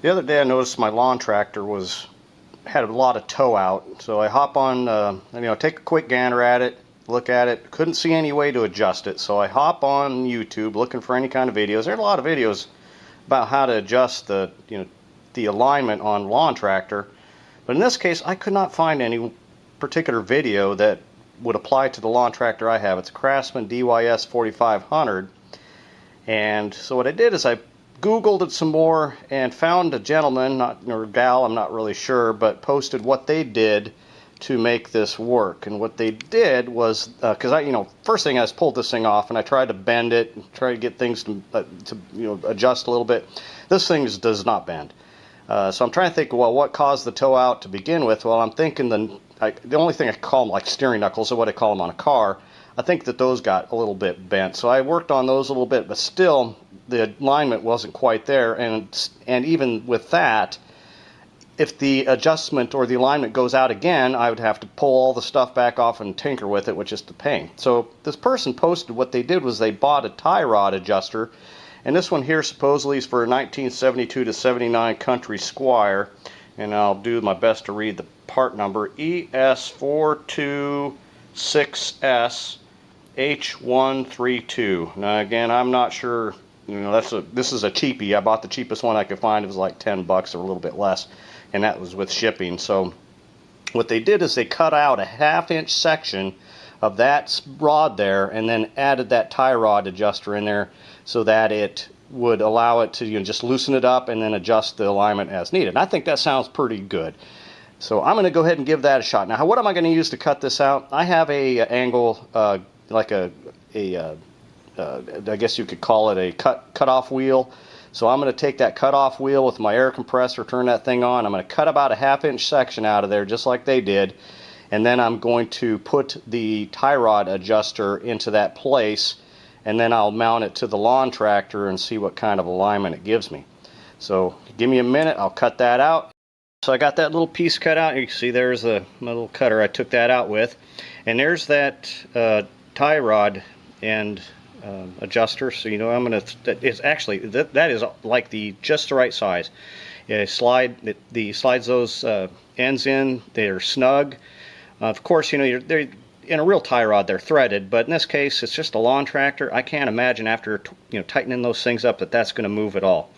The other day I noticed my lawn tractor had a lot of toe out, so I hop on, take a quick gander at it, look at it, couldn't see any way to adjust it, so I hop on YouTube looking for any kind of videos. There's a lot of videos about how to adjust the alignment on lawn tractor, but in this case I could not find any particular video that would apply to the lawn tractor I have. It's a Craftsman DYS 4500, and so what I did is I Googled it some more and found a gentleman, or gal, I'm not really sure, but posted what they did to make this work. And what they did was, because first thing I just pulled this thing off and I tried to bend it, and try to get things to adjust a little bit. This thing does not bend. So I'm trying to think, well, what caused the toe out to begin with? Well, I'm thinking the only thing I call them, like steering knuckles, or what I call them on a car, I think that those got a little bit bent. So I worked on those a little bit, but still the alignment wasn't quite there. And even with that, if the adjustment or the alignment goes out again, I would have to pull all the stuff back off and tinker with it, which is a pain. So this person posted what they did was they bought a tie rod adjuster, and this one here supposedly is for a 1972 to 79 Country Squire, and I'll do my best to read the part number, ES426S H132. Now again, I'm not sure, this is a cheapie. I bought the cheapest one I could find. It was like 10 bucks or a little bit less, and that was with shipping. So what they did is they cut out a half-inch section of that rod there and then added that tie rod adjuster in there so that it would allow it to just loosen it up and then adjust the alignment as needed. And I think that sounds pretty good. So I'm going to go ahead and give that a shot. Now, what am I going to use to cut this out? I have a angle, like I guess you could call it a cut-off wheel. So I'm going to take that cut-off wheel with my air compressor, turn that thing on. I'm going to cut about a half-inch section out of there, just like they did. And then I'm going to put the tie rod adjuster into that place, and then I'll mount it to the lawn tractor and see what kind of alignment it gives me. So give me a minute, I'll cut that out. So I got that little piece cut out. You can see there's my little cutter I took that out with. And there's that tie rod and adjuster. So I'm going to, it's actually, that is like just the right size. Yeah, slides those ends in, they're snug. Of course, they're in a real tie rod, they're threaded, but in this case it's just a lawn tractor. I can't imagine after tightening those things up that's going to move at all.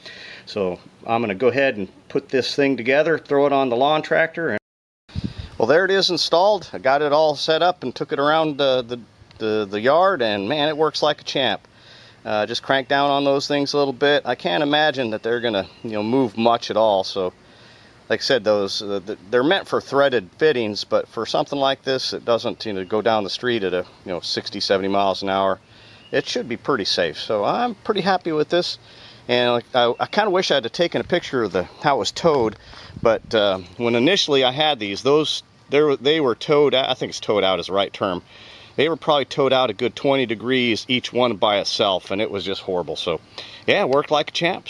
So I'm going to go ahead and put this thing together, throw it on the lawn tractor, and well, there it is installed. I got it all set up and took it around the yard, and man, it works like a champ. Just crank down on those things a little bit. I can't imagine that they're going to move much at all. So like I said, they're meant for threaded fittings, but for something like this, it doesn't go down the street at 60-70 miles an hour. It should be pretty safe. So I'm pretty happy with this. And I kind of wish I had taken a picture of how it was towed, but when initially I had these, they were towed out. I think it's towed out is the right term. They were probably towed out a good 20 degrees each one by itself, and it was just horrible. So yeah, it worked like a champ.